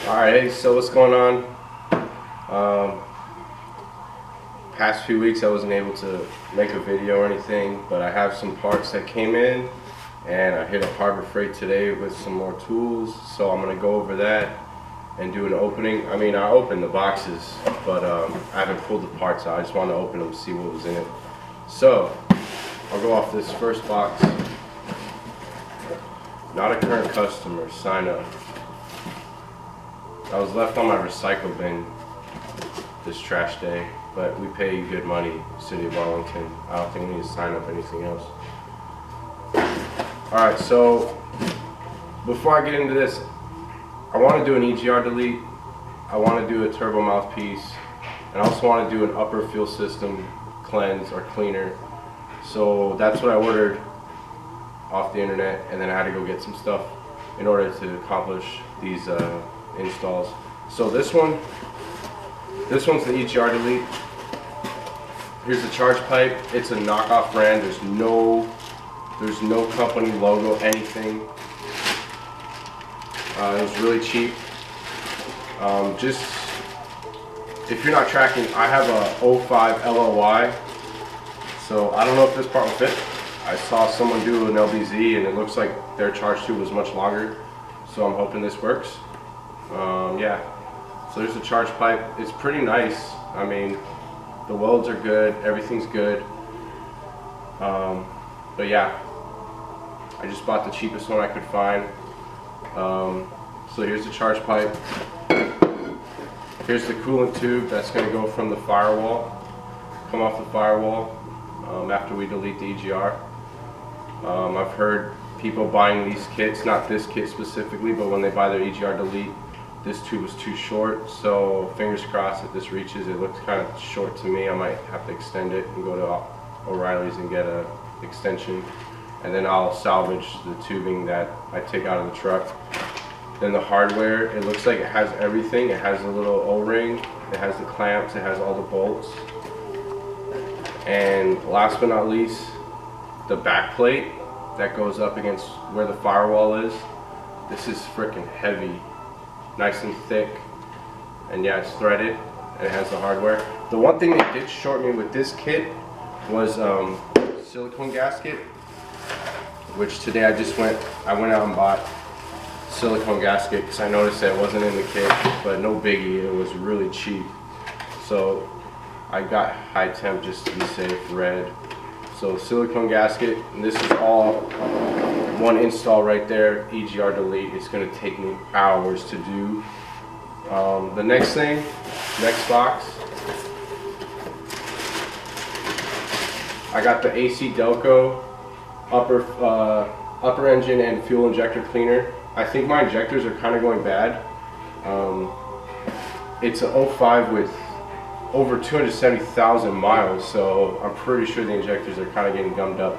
Alright, so what's going on? Past few weeks I wasn't able to make a video or anything, but I have some parts that came in and I hit a Harbor Freight today with some more tools, so I'm going to go over that and do an opening. I mean, I opened the boxes, but I haven't pulled the parts out. I just want to open them to see what was in it. So, I'll go off this first box. Not a current customer, sign up. I was left on my recycle bin this trash day, but we pay good money, City of Arlington. I don't think we need to sign up anything else. Alright, so before I get into this, I want to do an EGR delete, I want to do a turbo mouthpiece, and I also want to do an upper fuel system cleanse or cleaner. So that's what I ordered off the internet, and then I had to go get some stuff in order to accomplish these installs. So this one's the EGR delete. Here's the charge pipe. It's a knockoff brand. There's no company logo, anything. It was really cheap. Just if you're not tracking, I have a 05 LOY, so I don't know if this part will fit. I saw someone do an LBZ and it looks like their charge tube was much longer, so I'm hoping this works. Yeah, so there's the charge pipe. It's pretty nice. I mean, the welds are good, everything's good. But yeah, I just bought the cheapest one I could find. So here's the charge pipe. Here's the coolant tube that's going to go from the firewall, come off the firewall after we delete the EGR. I've heard people buying these kits, not this kit specifically, but when they buy their EGR delete, this tube was too short, so fingers crossed that this reaches. It looks kind of short to me. I might have to extend it and go to O'Reilly's and get an extension, and then I'll salvage the tubing that I take out of the truck. Then the hardware, it looks like it has everything. It has a little O-ring, it has the clamps, it has all the bolts, and last but not least, the back plate that goes up against where the firewall is. This is freaking heavy, nice and thick, and yeah, it's threaded and it has the hardware. The one thing they did short me with this kit was silicone gasket, which today I went out and bought silicone gasket because I noticed that it wasn't in the kit, but no biggie, it was really cheap. So I got high temp just to be safe, red. So silicone gasket, and this is all one install right there, EGR delete. It's going to take me hours to do. The next box, I got the AC Delco upper engine and fuel injector cleaner. I think my injectors are kind of going bad. It's an 05 with over 270,000 miles, so I'm pretty sure the injectors are kind of getting gummed up.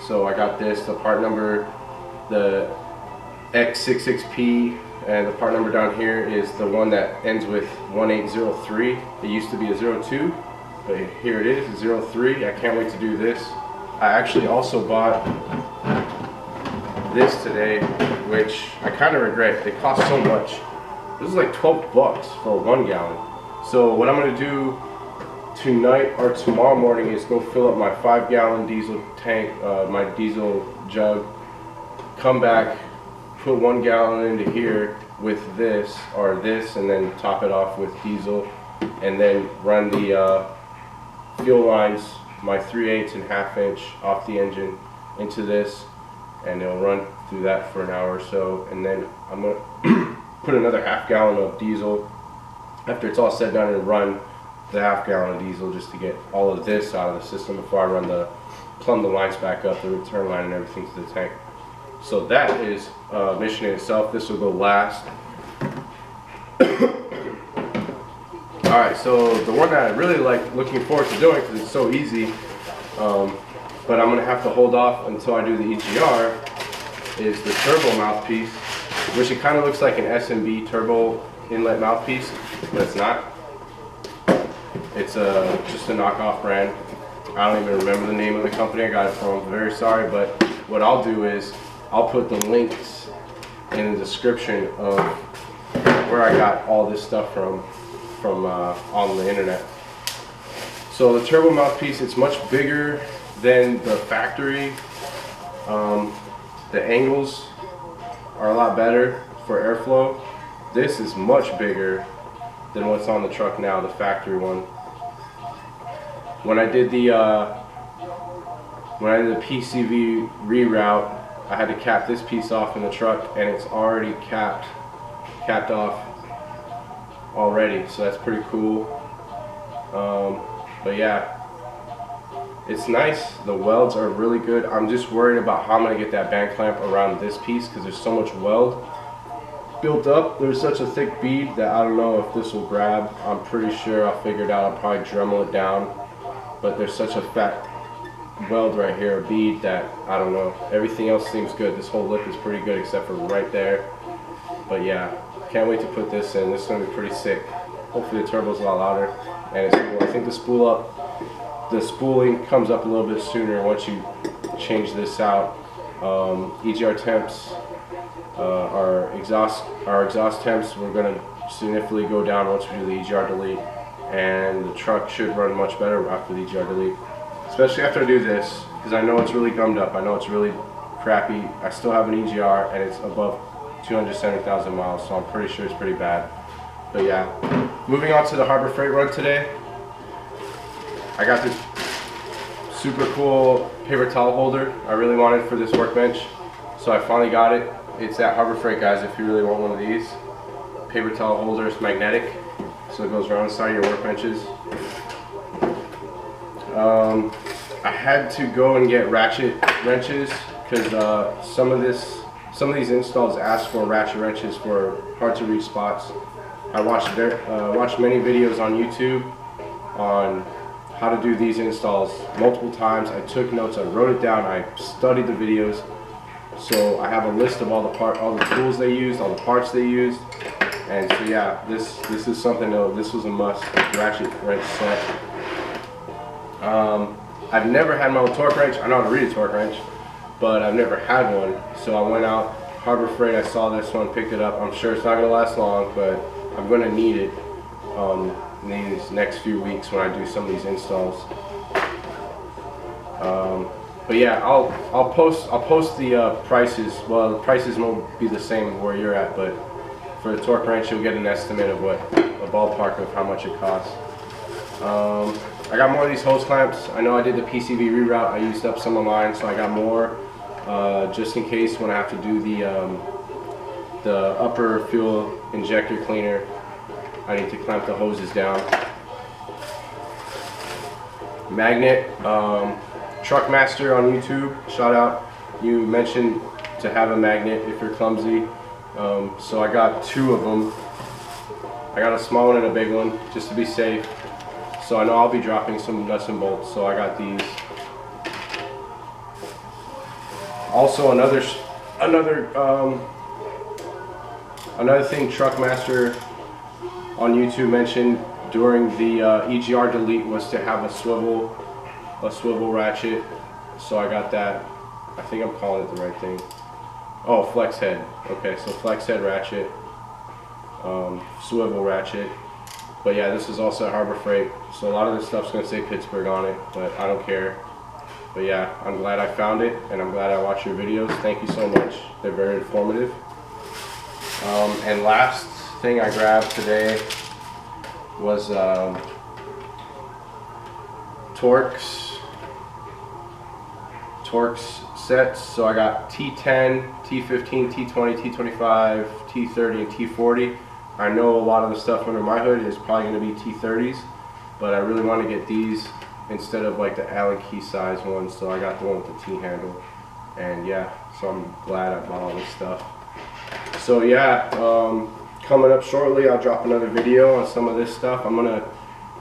So I got this, the part number, the X66P, and the part number down here is the one that ends with 1803. It used to be a 02, but here it is, 03. I can't wait to do this. I actually also bought this today, which I kind of regret. They cost so much. This is like 12 bucks for a 1 gallon. So what I'm going to do tonight or tomorrow morning is go fill up my 5-gallon diesel tank, my diesel jug, come back, put 1 gallon into here with this or this, and then top it off with diesel, and then run the fuel lines, my 3/8 and 1/2 inch off the engine into this, and it'll run through that for an hour or so, and then I'm going to put another 1/2 gallon of diesel after it's all set down and run the 1/2 gallon of diesel just to get all of this out of the system before I run plumb the lines back up, the return line and everything to the tank. So that is mission in itself. This will go last. Alright, so the one that I really looking forward to doing because it's so easy, but I'm going to have to hold off until I do the EGR, is the turbo mouthpiece, which it kind of looks like an SMB turbo inlet mouthpiece, but it's not. It's just a knockoff brand. I don't even remember the name of the company I got it from. I'm very sorry, but what I'll do is I'll put the links in the description of where I got all this stuff from on the internet. So the turbo mouthpiece, it's much bigger than the factory. The angles are a lot better for airflow. This is much bigger than what's on the truck now, the factory one. When I did the PCV reroute, I had to cap this piece off in the truck, and it's already capped off already, so that's pretty cool. But yeah, it's nice. The welds are really good. I'm just worried about how I'm gonna get that band clamp around this piece because there's so much weld built up. There's such a thick bead that I don't know if this will grab. I'm pretty sure I'll figure it out. I'll probably Dremel it down, but there's such a fat weld right here, a bead, that I don't know. Everything else seems good. This whole lip is pretty good except for right there. But yeah, can't wait to put this in. This is gonna be pretty sick. Hopefully the turbo's a lot louder, and it's cool. I think the spooling comes up a little bit sooner once you change this out. EGR temps, our exhaust temps, we're gonna significantly go down once we do the EGR delete, and the truck should run much better after the EGR delete. Especially after I do this, because I know it's really gummed up. I know it's really crappy. I still have an EGR, and it's above 270,000 miles, so I'm pretty sure it's pretty bad. But yeah, moving on to the Harbor Freight run today. I got this super cool paper towel holder I really wanted for this workbench, so I finally got it. It's at Harbor Freight, guys, if you really want one of these. Paper towel holder, it's magnetic, so it goes around the side of your workbenches. I had to go and get ratchet wrenches because some of these installs ask for ratchet wrenches for hard to reach spots. I watched many videos on YouTube on how to do these installs multiple times. I took notes, I wrote it down, I studied the videos, so I have a list of all the tools they used, all the parts they used, and so yeah, this is something this was a must, ratchet wrench set. I've never had my own torque wrench. I know how to read a torque wrench, but I've never had one. So I went out, Harbor Freight, I saw this one, picked it up. I'm sure it's not going to last long, but I'm going to need it in these next few weeks when I do some of these installs. But yeah, I'll post the prices. Well, the prices won't be the same where you're at, but for the torque wrench, you'll get an estimate of a ballpark of how much it costs. I got more of these hose clamps. I know I did the PCV reroute. I used up some of mine, so I got more just in case when I have to do the upper fuel injector cleaner. I need to clamp the hoses down. Magnet, Truckmaster on YouTube, shout out. You mentioned to have a magnet if you're clumsy. So I got 2 of them. I got a small one and a big one just to be safe. So I know I'll be dropping some nuts and bolts, so I got these. Also another thing Truckmaster on YouTube mentioned during the EGR delete was to have a swivel ratchet. So I got that. I think I'm calling it the right thing. Oh, flex head. Okay, so flex head ratchet, swivel ratchet. But yeah, this is also at Harbor Freight, so a lot of this stuff's going to say Pittsburgh on it, but I don't care. But yeah, I'm glad I found it, and I'm glad I watched your videos. Thank you so much. They're very informative. And last thing I grabbed today was Torx sets. So I got T10, T15, T20, T25, T30, and T40. I know a lot of the stuff under my hood is probably going to be T30s, but I really want to get these instead of like the Allen key size ones, so I got the one with the T handle. And yeah, so I'm glad I bought all this stuff. So yeah, coming up shortly I'll drop another video on some of this stuff. I'm going to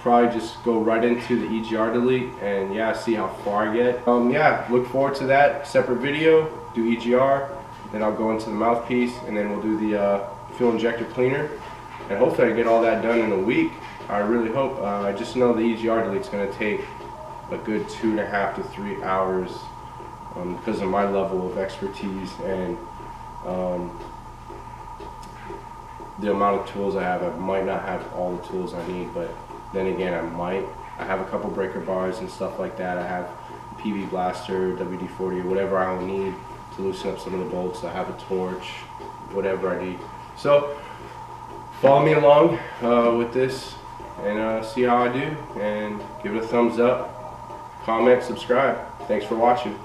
probably just go right into the EGR delete and yeah, see how far I get. Yeah, look forward to that separate video, do EGR, then I'll go into the mouthpiece, and then we'll do the fuel injector cleaner, and hopefully I get all that done in a week. I really hope. I just know the EGR delete is going to take a good 2.5 to 3 hours because of my level of expertise and the amount of tools I have. I might not have all the tools I need, but then again, I might. I have a couple breaker bars and stuff like that. I have PV blaster, WD-40, or whatever I will need to loosen up some of the bolts. I have a torch, whatever I need. So follow me along with this and see how I do, and give it a thumbs up, comment, subscribe. Thanks for watching.